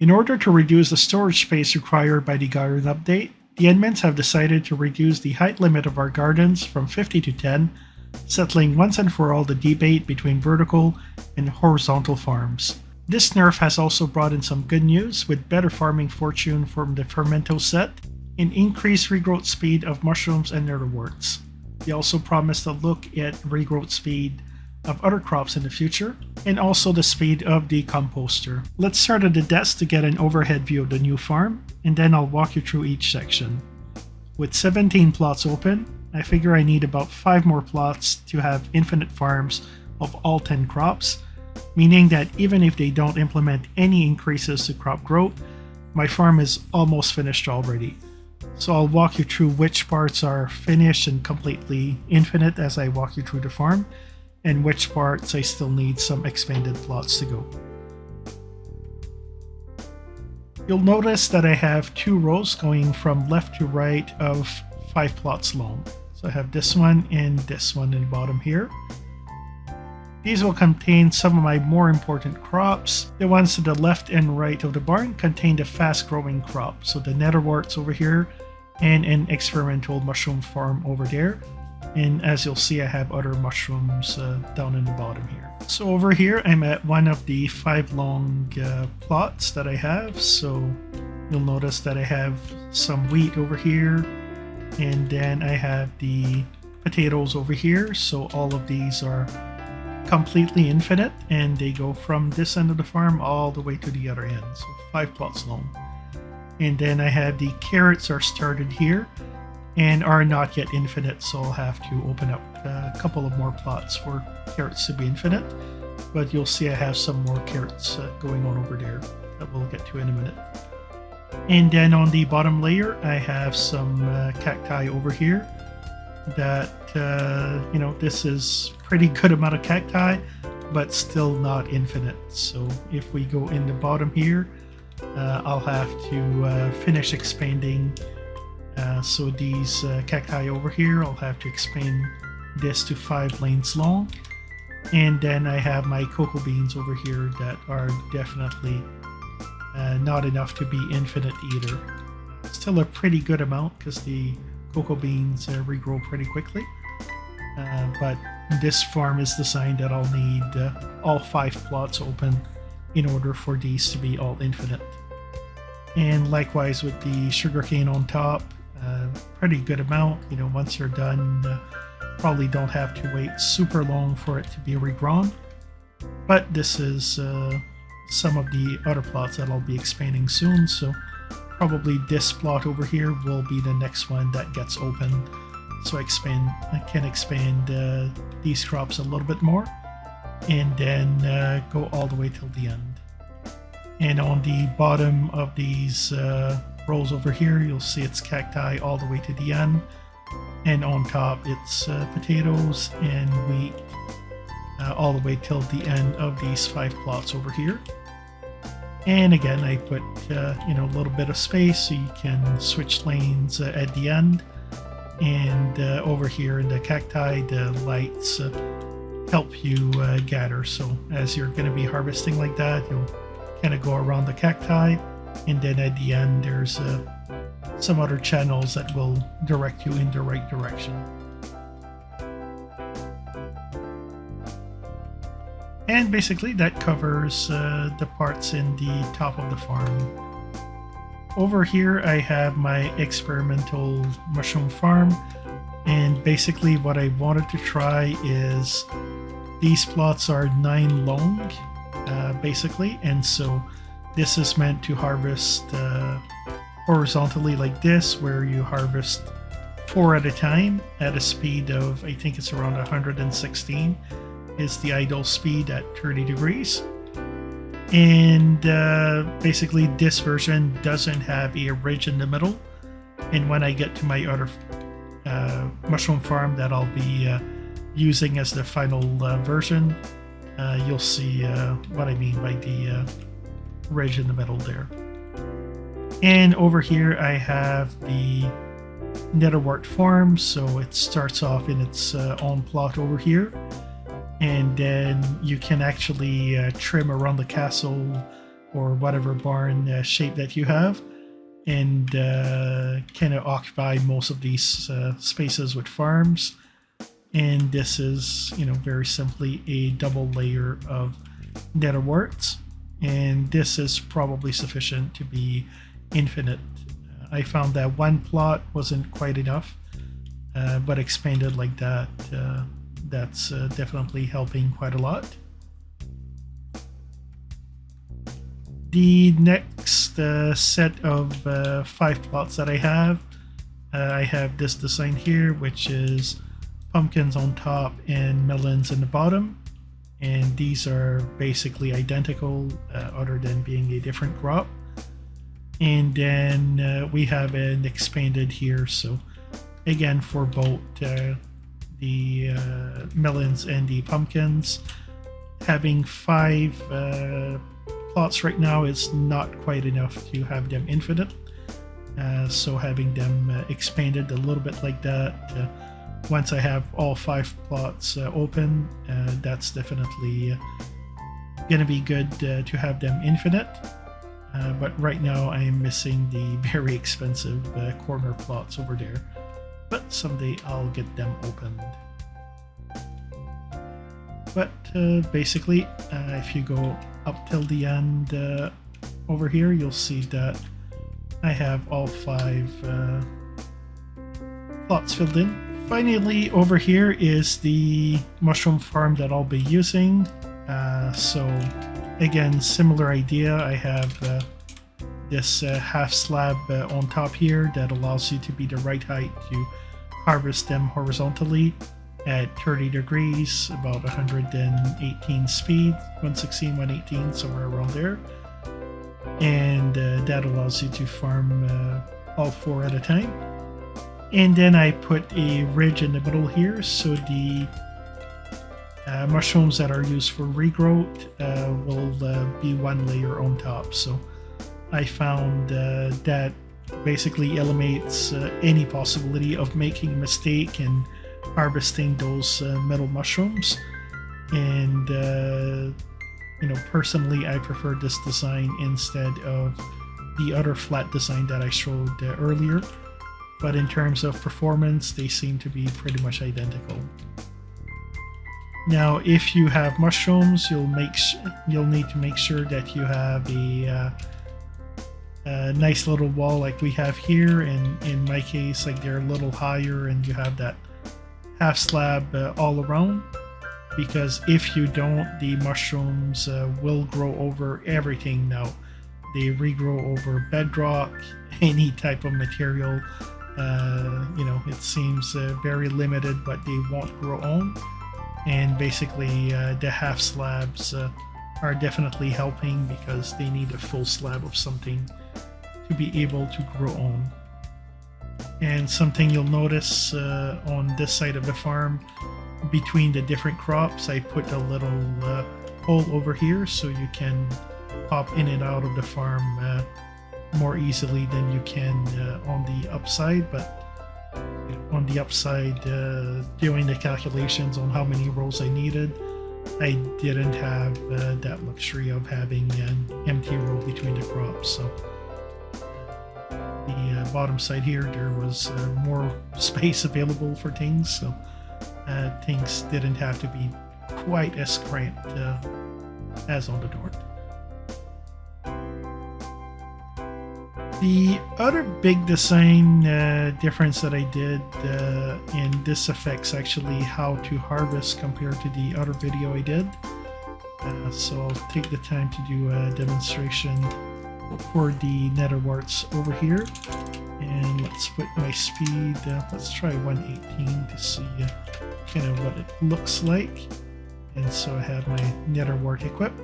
In order to reduce the storage space required by the garden update, the admins have decided to reduce the height limit of our gardens from 50 to 10, settling once and for all the debate between vertical and horizontal farms. This nerf has also brought in some good news with better farming fortune from the Fermento set and increased regrowth speed of mushrooms and netherworts. They also promised a look at regrowth speed of other crops in the future, and also the speed of the composter. Let's start at the desk to get an overhead view of the new farm, and then I'll walk you through each section. With 17 plots open, I figure I need about 5 more plots to have infinite farms of all 10 crops, meaning that even if they don't implement any increases to crop growth, my farm is almost finished already. So I'll walk you through which parts are finished and completely infinite as I walk you through the farm, and which parts I still need some expanded plots to go. You'll notice that I have 2 rows going from left to right of 5 plots long. So I have this one and this one in the bottom here. These will contain some of my more important crops. The ones to the left and right of the barn contain the fast growing crop, so the netherworts over here and an experimental mushroom farm over there. And as you'll see, I have other mushrooms down in the bottom here. So over here, I'm at one of the 5 long plots that I have. So you'll notice that I have some wheat over here, and then I have the potatoes over here. So all of these are completely infinite, and they go from this end of the farm all the way to the other end. So 5 plots long. And then I have the carrots are started here and are not yet infinite, so I'll have to open up a couple of more plots for carrots to be infinite. But you'll see I have some more carrots going on over there that we'll get to in a minute. And then on the bottom layer, I have some cacti over here that, this is pretty good amount of cacti, but still not infinite. So if we go in the bottom here, I'll have to finish expanding. So these cacti over here, I'll have to expand this to 5 lanes long. And then I have my cocoa beans over here that are definitely not enough to be infinite either. Still a pretty good amount because the cocoa beans regrow pretty quickly. But this farm is designed that I'll need all 5 plots open in order for these to be all infinite. And likewise with the sugarcane on top, pretty good amount. Once you're done, probably don't have to wait super long for it to be regrown. But this is some of the other plots that I'll be expanding soon, so probably this plot over here will be the next one that gets open, so I can expand these crops a little bit more, and then go all the way till the end. And on the bottom of these rows over here, you'll see it's cacti all the way to the end, and on top it's potatoes and wheat all the way till the end of these 5 plots over here. And again, I put a little bit of space so you can switch lanes at the end. And over here in the cacti, the lights help you gather. So as you're going to be harvesting like that, you'll kind of go around the cacti, and then at the end there's some other channels that will direct you in the right direction. And basically that covers the parts in the top of the farm. Over here I have my experimental mushroom farm, and basically what I wanted to try is these plots are 9 long basically, and so this is meant to harvest horizontally like this, where you harvest 4 at a time at a speed of, I think it's around 116 is the idle speed at 30 degrees. And basically this version doesn't have a ridge in the middle, and when I get to my other mushroom farm that I'll be using as the final version, you'll see what I mean by the ridge in the middle there. And over here I have the netherwort farm, so it starts off in its own plot over here, and then you can actually trim around the castle or whatever barn shape that you have, and kind of occupy most of these spaces with farms. And this is, very simply a double layer of nether warts, and this is probably sufficient to be infinite. I found that one plot wasn't quite enough, but expanded like that, that's definitely helping quite a lot. The next set of 5 plots that I have this design here, which is pumpkins on top and melons in the bottom, and these are basically identical other than being a different crop. And then we have an expanded here, so again for both the melons and the pumpkins. Having 5 plots right now is not quite enough to have them infinite, so having them expanded a little bit like that, once I have all 5 plots open, that's definitely gonna be good to have them infinite. But right now I am missing the very expensive corner plots over there, but someday I'll get them opened. But basically, if you go up till the end over here, you'll see that I have all 5 plots filled in. Finally, over here is the mushroom farm that I'll be using. So again, similar idea. I have this half slab on top here that allows you to be the right height to harvest them horizontally at 30 degrees, about 118 speed, 116, 118, somewhere around there. And that allows you to farm all 4 at a time. And then I put a ridge in the middle here, so the mushrooms that are used for regrowth will be 1 layer on top. So I found that basically eliminates any possibility of making a mistake and harvesting those metal mushrooms. And personally, I prefer this design instead of the other flat design that I showed earlier. But in terms of performance, they seem to be pretty much identical. Now, if you have mushrooms, you'll need to make sure that you have a nice little wall like we have here. And in my case, like they're a little higher, and you have that half slab all around. Because if you don't, the mushrooms will grow over everything. Now, they regrow over bedrock, any type of material. It seems very limited, but they won't grow on. And basically the half slabs are definitely helping, because they need a full slab of something to be able to grow on. And something you'll notice on this side of the farm, between the different crops, I put a little hole over here so you can pop in and out of the farm more easily than you can on the upside. But on the upside, doing the calculations on how many rows I needed, I didn't have that luxury of having an empty row between the crops. So the bottom side here, there was more space available for things, so things didn't have to be quite as cramped as on the north. The other big design difference that I did, and this affects actually how to harvest compared to the other video I did. So I'll take the time to do a demonstration for the nether warts over here. And let's put my speed, let's try 118 to see kind of what it looks like. And so I have my nether wart equipped.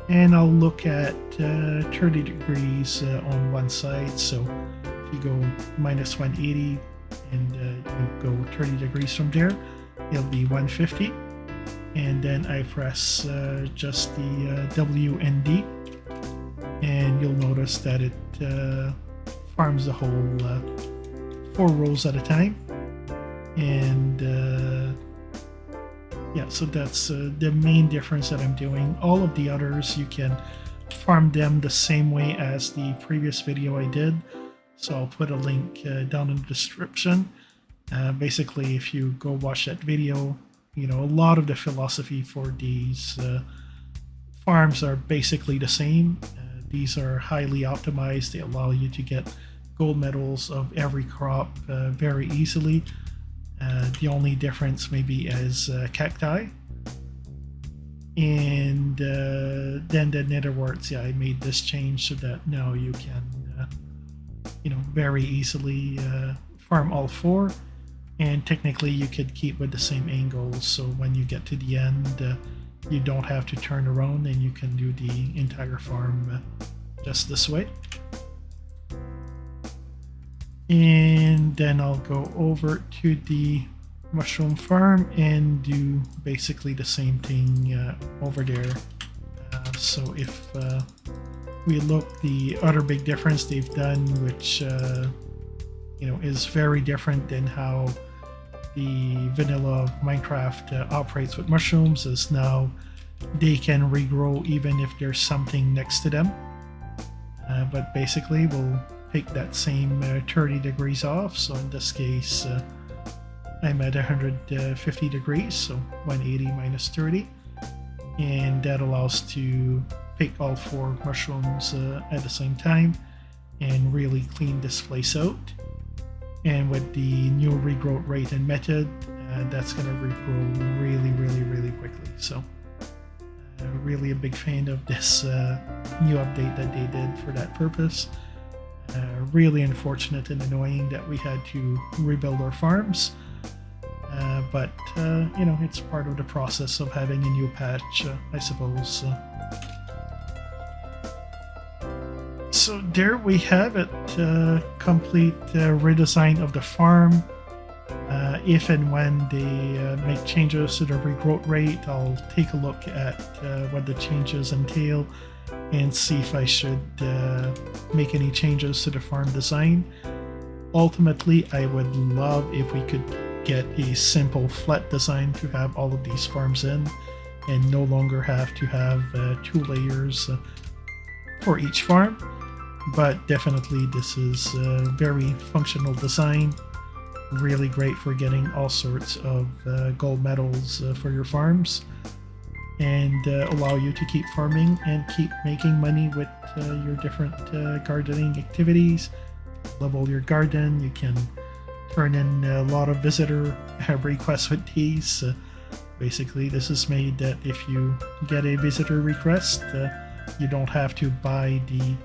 And I'll look at 30 degrees on one side. So if you go minus 180 and you go 30 degrees from there, it'll be 150. And then I press just the W and D, and you'll notice that it farms the whole 4 rows at a time. And yeah, so that's the main difference that I'm doing. All of the others you can farm them the same way as the previous video I did. So I'll put a link down in the description. Basically, if you go watch that video, you know, a lot of the philosophy for these farms are basically the same. These are highly optimized. They allow you to get gold medals of every crop very easily. The only difference maybe is cacti. And then the nether warts, yeah, I made this change so that now you can, you know, very easily farm all four. And technically you could keep with the same angles, so when you get to the end, you don't have to turn around and you can do the entire farm just this way. And then I'll go over to the mushroom farm and do basically the same thing over there. So if we look, the other big difference they've done, which you know, is very different than how the vanilla Minecraft operates with mushrooms, is now they can regrow even if there's something next to them. But basically we'll take that same 30 degrees off. So in this case I'm at 150 degrees, so 180 minus 30, and that allows to pick all four mushrooms at the same time and really clean this place out. And with the new regrowth rate and method, that's going to regrow really quickly. So really a big fan of this new update that they did for that purpose. Really unfortunate and annoying that we had to rebuild our farms, but you know, it's part of the process of having a new patch, I suppose. So there we have it, complete redesign of the farm. If and when they make changes to the regrowth rate, I'll take a look at what the changes entail and see if I should make any changes to the farm design. Ultimately, I would love if we could get a simple flat design to have all of these farms in and no longer have to have 2 layers for each farm. But definitely this is a very functional design, really great for getting all sorts of gold medals for your farms, and allow you to keep farming and keep making money with your different gardening activities. Level your garden, you can turn in a lot of visitor requests with these. Basically this is made that if you get a visitor request, you don't have to buy the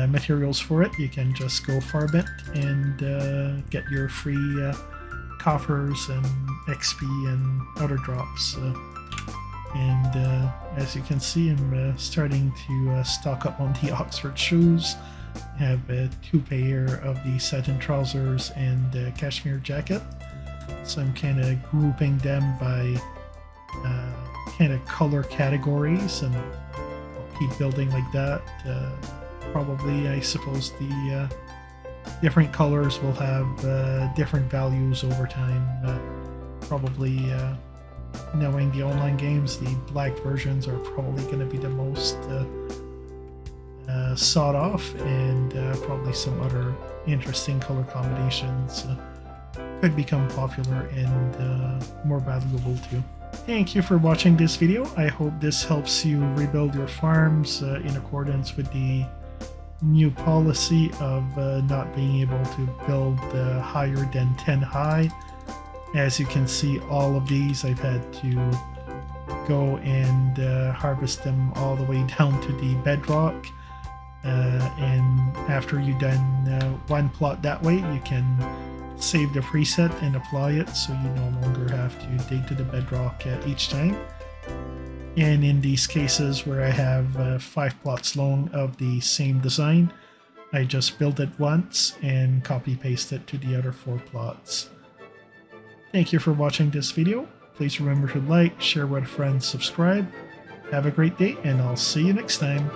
materials for it. You can just go farm it and get your free coffers and XP and other drops. And as you can see, I'm starting to stock up on the Oxford shoes. I have 2 pair of the satin trousers and cashmere jacket. So I'm kind of grouping them by kind of color categories, and I'll keep building like that. Probably, I suppose the different colors will have different values over time. Probably knowing the online games, the black versions are probably going to be the most sought off, and probably some other interesting color combinations could become popular and more valuable too. Thank you for watching this video. I hope this helps you rebuild your farms in accordance with the new policy of not being able to build higher than 10 high. As you can see, all of these I've had to go and harvest them all the way down to the bedrock, and after you've done one plot that way, you can save the preset and apply it, so you no longer have to dig to the bedrock each time. And in these cases where I have 5 plots long of the same design, I just build it once and copy paste it to the other 4 plots. Thank you for watching this video. Please remember to like, share with friends, subscribe. Have a great day, and I'll see you next time.